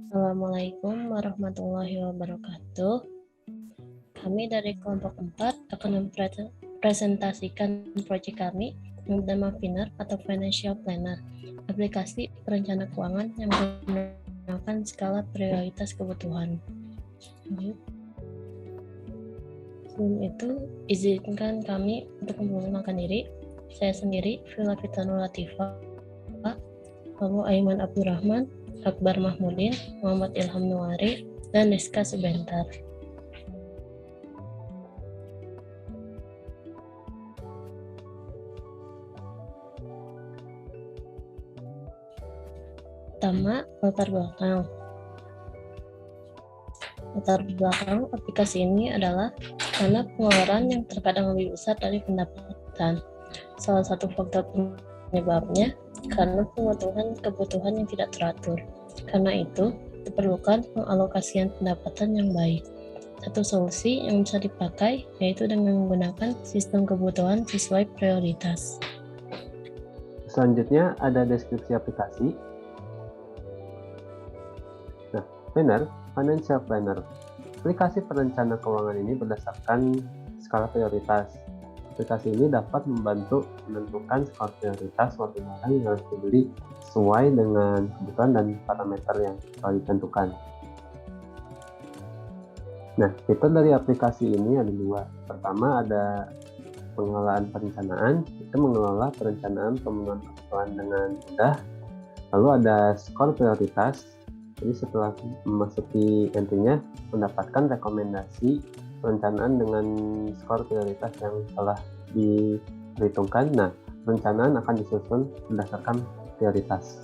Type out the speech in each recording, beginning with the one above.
Assalamualaikum warahmatullahi wabarakatuh. Kami dari kelompok 4 akan mempresentasikan proyek kami yang bernama FINER atau Financial Planner, aplikasi perencana keuangan yang menggunakan skala prioritas kebutuhan. Sebelum itu, izinkan kami untuk memperkenalkan diri. Saya sendiri, Vila Fitanul Latifah, Abu Aiman Abdurrahman, Akbar Mahmudin, Muhammad Ilham Nuari, dan Rizka Sebentar. Pertama, latar belakang. Latar belakang aplikasi ini adalah karena pengeluaran yang terkadang lebih besar dari pendapatan. Salah satu faktor penyebabnya karena kebutuhan yang tidak teratur. Karena itu, diperlukan pengalokasian pendapatan yang baik. Satu solusi yang bisa dipakai yaitu dengan menggunakan sistem kebutuhan sesuai prioritas. Selanjutnya ada deskripsi aplikasi. Nah, Planner, Financial Planner. Aplikasi perencana keuangan ini berdasarkan skala prioritas. Aplikasi ini dapat membantu menentukan skala prioritas suatu barang yang harus dibeli sesuai dengan kebutuhan dan parameter yang telah ditentukan. Nah, fitur dari aplikasi ini ada dua. Pertama ada pengelolaan perencanaan, itu mengelola perencanaan pemenuhan kebutuhan dengan mudah. Lalu ada skor prioritas, jadi setelah memasuki entry-nya mendapatkan rekomendasi perencanaan dengan skor prioritas yang telah diperhitungkan. Nah, perencanaan akan disusun berdasarkan prioritas.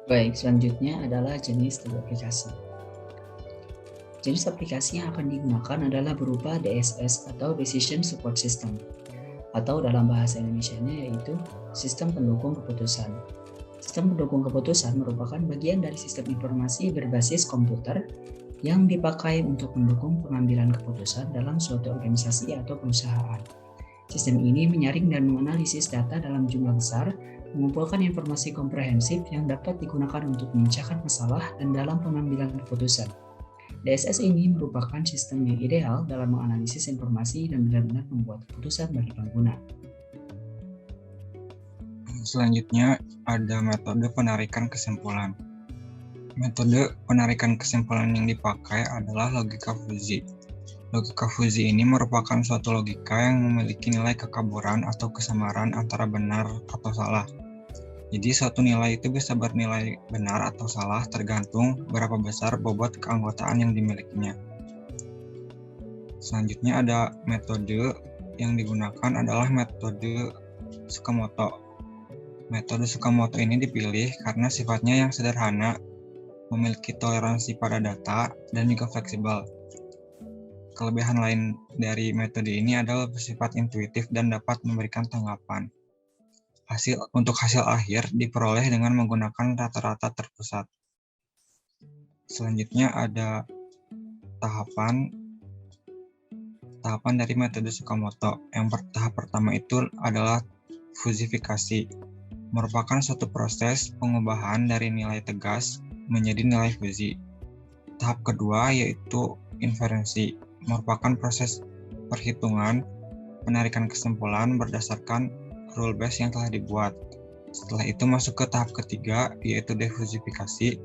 Baik, selanjutnya adalah jenis aplikasi. Jenis aplikasi yang akan digunakan adalah berupa DSS atau Decision Support System, atau dalam bahasa Indonesianya yaitu Sistem Pendukung Keputusan. Sistem pendukung keputusan merupakan bagian dari sistem informasi berbasis komputer yang dipakai untuk mendukung pengambilan keputusan dalam suatu organisasi atau perusahaan. Sistem ini menyaring dan menganalisis data dalam jumlah besar, mengumpulkan informasi komprehensif yang dapat digunakan untuk memecahkan masalah dan dalam pengambilan keputusan. DSS ini merupakan sistem yang ideal dalam menganalisis informasi dan benar-benar membuat keputusan bagi pengguna. Selanjutnya ada metode penarikan kesimpulan. Metode penarikan kesimpulan yang dipakai adalah logika fuzzi. Logika fuzzi ini merupakan suatu logika yang memiliki nilai kekaburan atau kesamaran antara benar atau salah. Jadi suatu nilai itu bisa bernilai benar atau salah tergantung berapa besar bobot keanggotaan yang dimilikinya. Selanjutnya ada metode yang digunakan adalah metode Tsukamoto. Metode Tsukamoto ini dipilih karena sifatnya yang sederhana, memiliki toleransi pada data, dan juga fleksibel. Kelebihan lain dari metode ini adalah bersifat intuitif dan dapat memberikan tanggapan. Untuk hasil akhir diperoleh dengan menggunakan rata-rata terpusat. Selanjutnya ada tahapan dari metode Tsukamoto. Tahap pertama itu adalah fuzifikasi, merupakan suatu proses pengubahan dari nilai tegas menjadi nilai fuzzi. Tahap kedua yaitu inferensi, merupakan proses perhitungan penarikan kesimpulan berdasarkan rule base yang telah dibuat. Setelah itu masuk ke tahap ketiga yaitu defuzifikasi,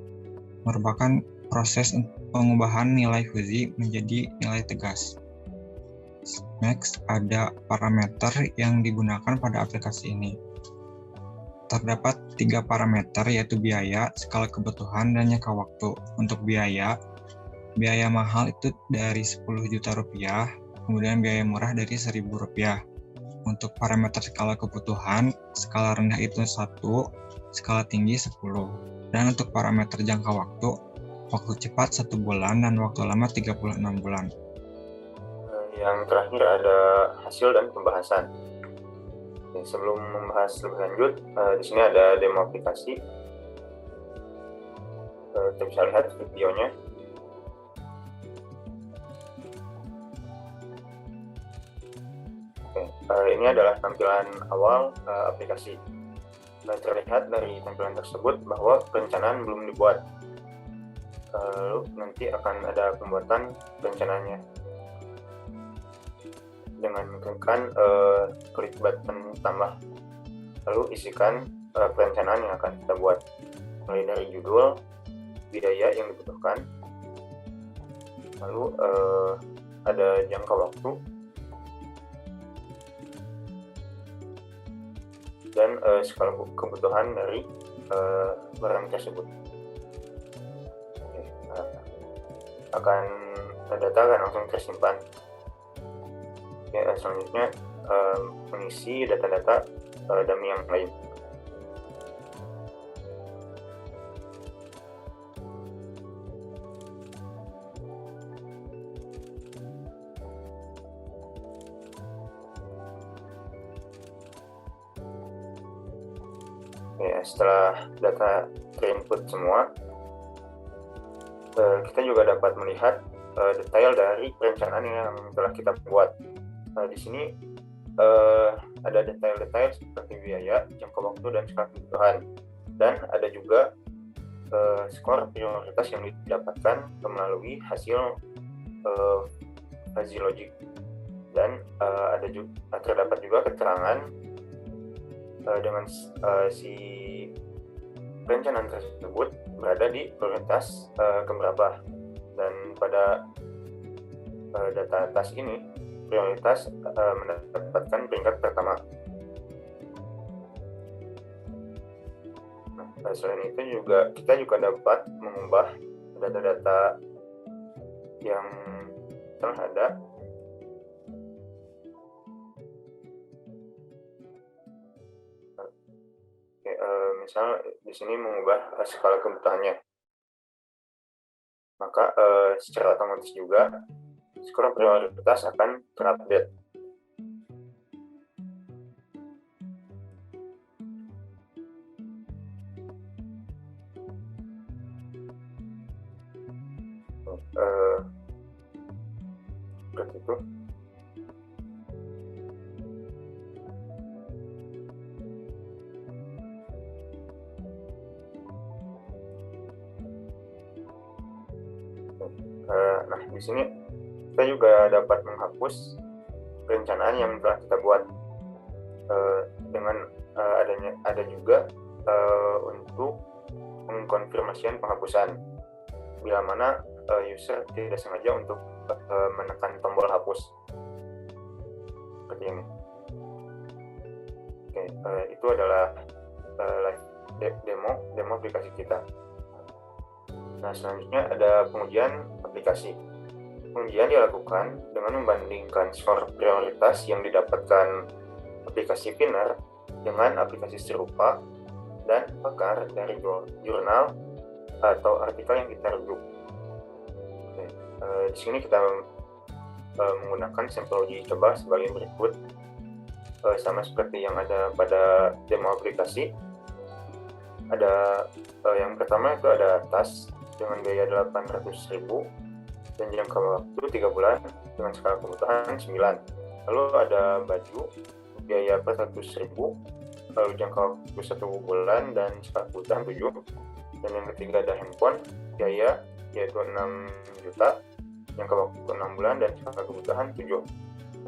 merupakan proses pengubahan nilai fuzzi menjadi nilai tegas. Next, ada parameter yang digunakan pada aplikasi ini. Terdapat 3 parameter yaitu biaya, skala kebutuhan, dan jangka waktu. Untuk biaya mahal itu dari 10 juta rupiah, kemudian biaya murah dari 1.000 rupiah. Untuk parameter skala kebutuhan, skala rendah itu 1, skala tinggi 10. Dan untuk parameter jangka waktu cepat 1 bulan dan waktu lama 36 bulan. Yang terakhir ada hasil dan pembahasan. Sebelum membahas lebih lanjut, di sini ada demo aplikasi. Kita bisa lihat videonya. Ini adalah tampilan awal aplikasi. terlihat dari tampilan tersebut bahwa perencanaan belum dibuat. Lalu nanti akan ada pembuatan perencanaannya dengan menggunakan klik button tambah. Lalu isikan perencanaan yang akan kita buat, mulai dari judul, biaya yang dibutuhkan, lalu ada jangka waktu, dan skala kebutuhan dari barang tersebut. Data akan langsung tersimpan. Selanjutnya mengisi data-data dummy yang lain. Setelah data terinput semua, kita juga dapat melihat detail dari perencanaan yang telah kita buat. Di sini ada detail-detail seperti biaya, jangka waktu, dan skala kebutuhan. Dan ada juga skor prioritas yang didapatkan melalui hasil fuzzy logic. Dan terdapat juga keterangan dengan si perencanaan tersebut berada di prioritas keberapa. Dan pada data atas ini, prioritas mendapatkan peringkat pertama. Selain itu kita juga dapat mengubah data-data yang telah ada misal di sini mengubah skala kebutuhannya, maka secara otomatis juga skor prioritas akan terupdate. Seperti itu. Nah, di sini kita juga dapat menghapus perencanaan yang telah kita buat dengan ada juga untuk mengkonfirmasikan penghapusan bila mana user tidak sengaja untuk menekan tombol hapus seperti ini. Itu adalah demo aplikasi kita. Nah, selanjutnya ada pengujian aplikasi. Pengujian dilakukan dengan membandingkan skor prioritas yang didapatkan aplikasi Pinner dengan aplikasi serupa dan pakar dari jurnal atau artikel yang kita rujuk. Di sini kita menggunakan sampel uji coba sebagai berikut, sama seperti yang ada pada demo aplikasi. Ada yang pertama itu ada tas dengan biaya 800.000 dan jangka waktu 3 bulan dengan skala kebutuhan 9. Lalu ada baju biaya 400.000, lalu jangka waktu 1 bulan dan skala kebutuhan 7. Dan yang ketiga ada handphone biaya yaitu 6 juta, jangka waktu 6 bulan dan skala kebutuhan 7.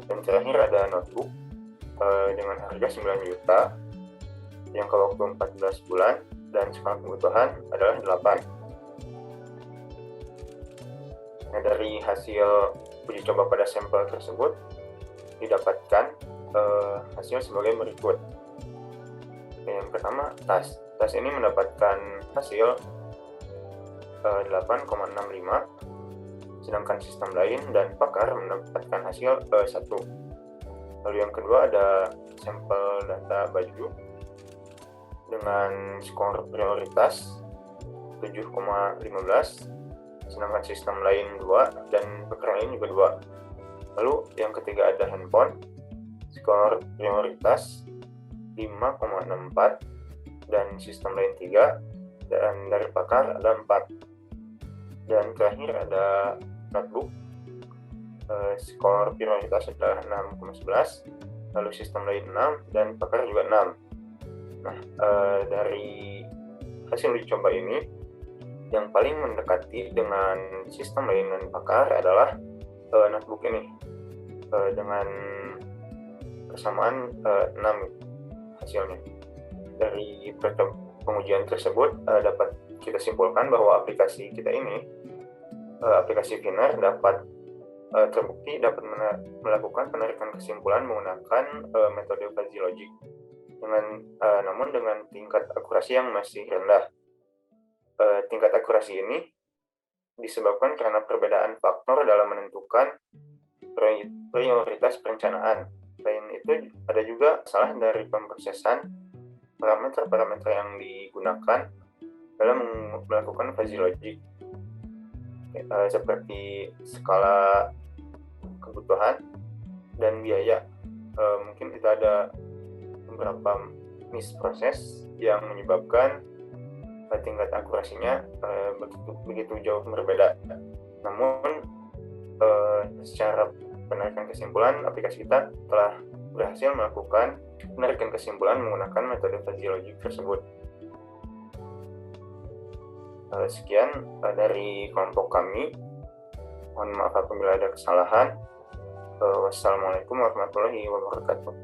Dan terakhir ada notebook dengan harga 9 juta, jangka waktu 14 bulan dan skala kebutuhan adalah 8. Nah, dari hasil uji coba pada sampel tersebut didapatkan hasil sebagai berikut. Yang pertama, tas ini mendapatkan hasil 8,65, sedangkan sistem lain dan pakar mendapatkan hasil 1. Lalu yang kedua ada sampel data baju dengan skor prioritas 7,15, sedangkan sistem lain 2 dan pakar lain juga 2. Lalu yang ketiga ada handphone, skor prioritas 5,64 dan sistem lain 3, dan dari pakar ada 4. Dan terakhir ada notebook, skor prioritas adalah 6,11, lalu sistem lain 6 dan pakar juga 6. Nah, dari hasil uji coba ini, yang paling mendekati dengan sistem layanan pakar adalah notebook ini, dengan persamaan 6 hasilnya. Dari pengujian tersebut dapat kita simpulkan bahwa aplikasi kita ini, aplikasi Finar, dapat terbukti dapat melakukan penarikan kesimpulan menggunakan metode fuzzy logic, namun dengan tingkat akurasi yang masih rendah. Tingkat akurasi ini disebabkan karena perbedaan faktor dalam menentukan prioritas perencanaan. Selain itu, ada juga salah dari pemrosesan parameter-parameter yang digunakan dalam melakukan fuzzy logic, seperti skala kebutuhan dan biaya. Mungkin itu ada beberapa misproses yang menyebabkan tingkat akurasinya begitu jauh berbeda. Namun secara penarikan kesimpulan, aplikasi kita telah berhasil melakukan penarikan kesimpulan menggunakan metode fuzzy logic tersebut. Sekian dari kelompok kami. Mohon maaf apabila ada kesalahan. Wassalamualaikum warahmatullahi wabarakatuh.